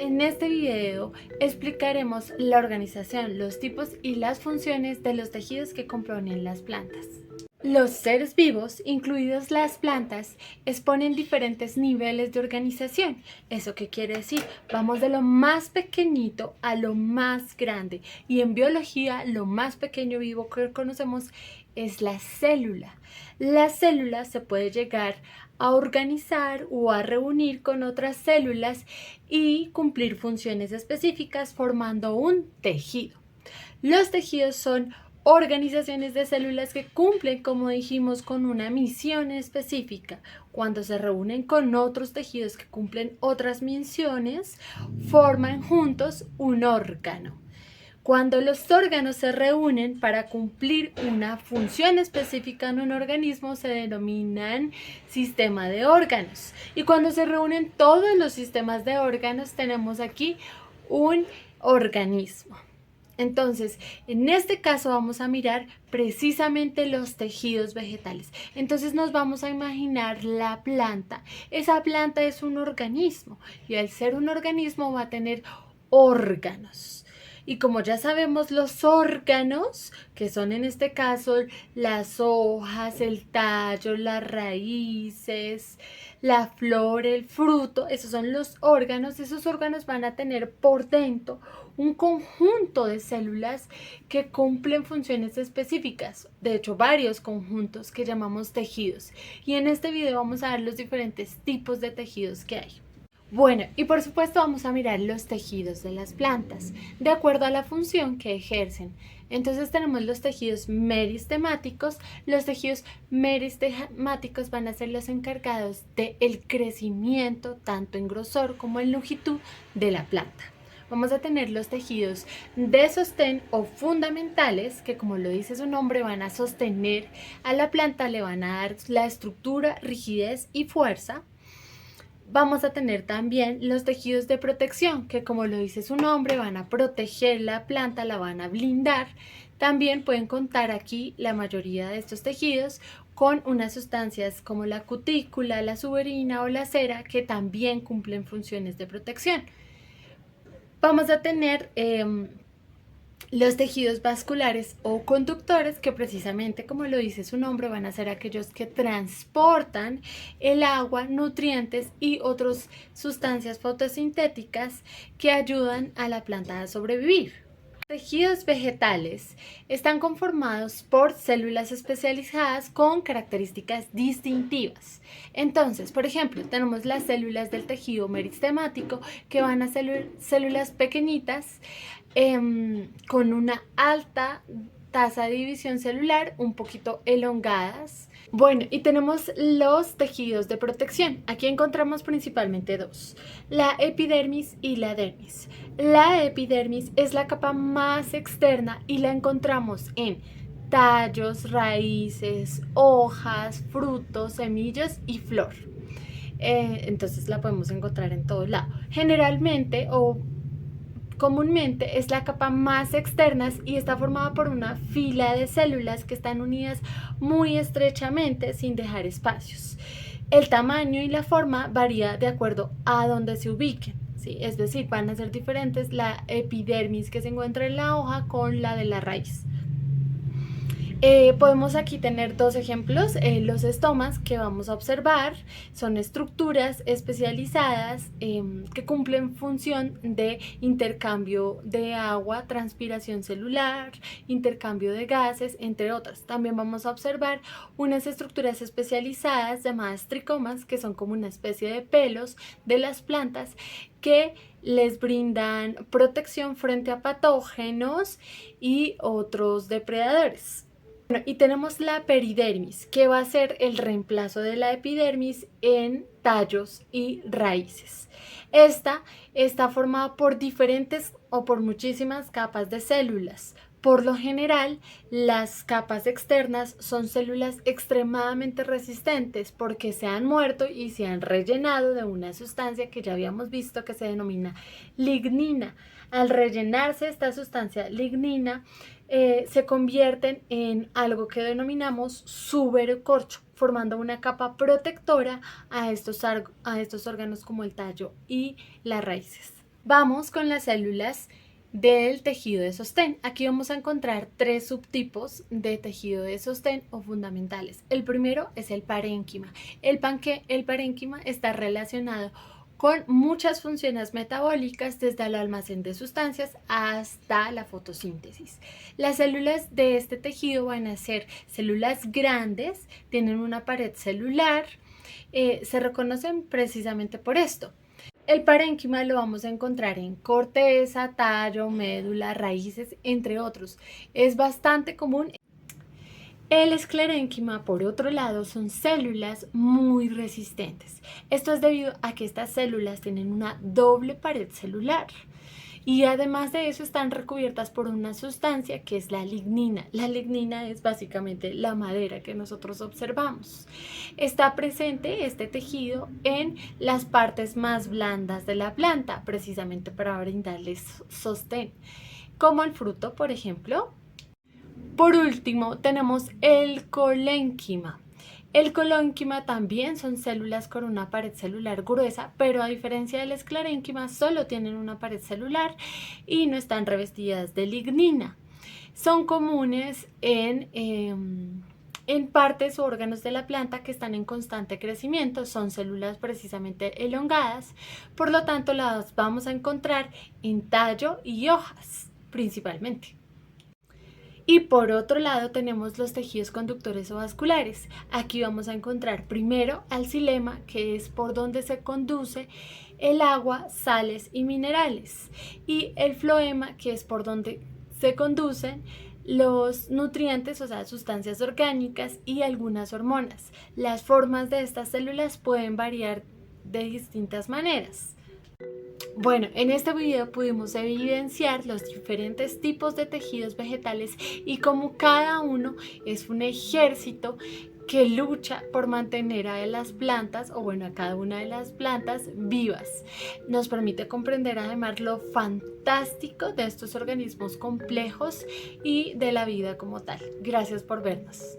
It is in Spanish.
En este video explicaremos la organización, los tipos y las funciones de los tejidos que componen las plantas. Los seres vivos, incluidos las plantas, exponen diferentes niveles de organización. ¿Eso qué quiere decir? Vamos de lo más pequeñito a lo más grande. Y en biología, lo más pequeño vivo que conocemos es la célula. La célula se puede llegar a organizar o a reunir con otras células y cumplir funciones específicas formando un tejido. Los tejidos son organizaciones de células que cumplen, como dijimos, con una misión específica. Cuando se reúnen con otros tejidos que cumplen otras misiones, forman juntos un órgano. Cuando los órganos se reúnen para cumplir una función específica en un organismo, se denominan sistema de órganos. Y cuando se reúnen todos los sistemas de órganos, tenemos aquí un organismo. Entonces, en este caso vamos a mirar precisamente los tejidos vegetales. Entonces nos vamos a imaginar la planta. Esa planta es un organismo y al ser un organismo va a tener órganos. Y como ya sabemos, los órganos, que son en este caso las hojas, el tallo, las raíces, la flor, el fruto, esos son los órganos. Esos órganos van a tener por dentro un conjunto de células que cumplen funciones específicas, de hecho varios conjuntos que llamamos tejidos. Y en este video vamos a ver los diferentes tipos de tejidos que hay. Bueno, y por supuesto vamos a mirar los tejidos de las plantas, de acuerdo a la función que ejercen. Entonces tenemos los tejidos meristemáticos. Los tejidos meristemáticos van a ser los encargados del crecimiento, tanto en grosor como en longitud, de la planta. Vamos a tener los tejidos de sostén o fundamentales, que como lo dice su nombre, van a sostener a la planta, le van a dar la estructura, rigidez y fuerza. Vamos a tener también los tejidos de protección, que como lo dice su nombre, van a proteger la planta, la van a blindar. También pueden contar aquí la mayoría de estos tejidos con unas sustancias como la cutícula, la suberina o la cera, que también cumplen funciones de protección. Vamos a tener los tejidos vasculares o conductores, que precisamente como lo dice su nombre van a ser aquellos que transportan el agua, nutrientes y otras sustancias fotosintéticas que ayudan a la planta a sobrevivir. Los tejidos vegetales están conformados por células especializadas con características distintivas. Entonces, por ejemplo, tenemos las células del tejido meristemático, que van a ser células pequeñitas con una alta tasa de división celular, un poquito elongadas. Bueno, y tenemos los tejidos de protección. Aquí encontramos principalmente dos: la epidermis y la dermis. La epidermis es la capa más externa y la encontramos en tallos, raíces, hojas, frutos, semillas y flor. Entonces la podemos encontrar en todo lado. Generalmente o comúnmente es la capa más externa y está formada por una fila de células que están unidas muy estrechamente sin dejar espacios. El tamaño y la forma varía de acuerdo a donde se ubiquen, ¿sí? Es decir, van a ser diferentes la epidermis que se encuentra en la hoja con la de la raíz. Podemos aquí tener dos ejemplos. Los estomas que vamos a observar son estructuras especializadas que cumplen función de intercambio de agua, transpiración celular, intercambio de gases, entre otras. También vamos a observar unas estructuras especializadas llamadas tricomas, que son como una especie de pelos de las plantas que les brindan protección frente a patógenos y otros depredadores. Bueno, y tenemos la peridermis, que va a ser el reemplazo de la epidermis en tallos y raíces. Esta está formada por diferentes o por muchísimas capas de células. Por lo general, las capas externas son células extremadamente resistentes porque se han muerto y se han rellenado de una sustancia que ya habíamos visto que se denomina lignina. Al rellenarse esta sustancia lignina, se convierten en algo que denominamos suberocorcho, formando una capa protectora a estos órganos como el tallo y las raíces. Vamos con las células del tejido de sostén. Aquí vamos a encontrar tres subtipos de tejido de sostén o fundamentales. El primero es el parénquima. El parénquima está relacionado con muchas funciones metabólicas, desde el almacén de sustancias hasta la fotosíntesis. Las células de este tejido van a ser células grandes, tienen una pared celular, se reconocen precisamente por esto. El parénquima lo vamos a encontrar en corteza, tallo, médula, raíces, entre otros. Es bastante común. El esclerénquima, por otro lado, son células muy resistentes. Esto es debido a que estas células tienen una doble pared celular. Y además de eso están recubiertas por una sustancia que es la lignina. La lignina es básicamente la madera que nosotros observamos. Está presente este tejido en las partes más blandas de la planta, precisamente para brindarles sostén, como el fruto, por ejemplo. Por último, tenemos el colénquima. El colénquima también son células con una pared celular gruesa, pero a diferencia del esclerénquima solo tienen una pared celular y no están revestidas de lignina. Son comunes en partes o órganos de la planta que están en constante crecimiento. Son células precisamente elongadas, por lo tanto las vamos a encontrar en tallo y hojas principalmente. Y por otro lado tenemos los tejidos conductores o vasculares. Aquí vamos a encontrar primero al xilema, que es por donde se conduce el agua, sales y minerales, y el floema, que es por donde se conducen los nutrientes, o sea, sustancias orgánicas y algunas hormonas. Las formas de estas células pueden variar de distintas maneras. Bueno, en este video pudimos evidenciar los diferentes tipos de tejidos vegetales y cómo cada uno es un ejército que lucha por mantener a las plantas, o bueno, a cada una de las plantas vivas. Nos permite comprender además lo fantástico de estos organismos complejos y de la vida como tal. Gracias por vernos.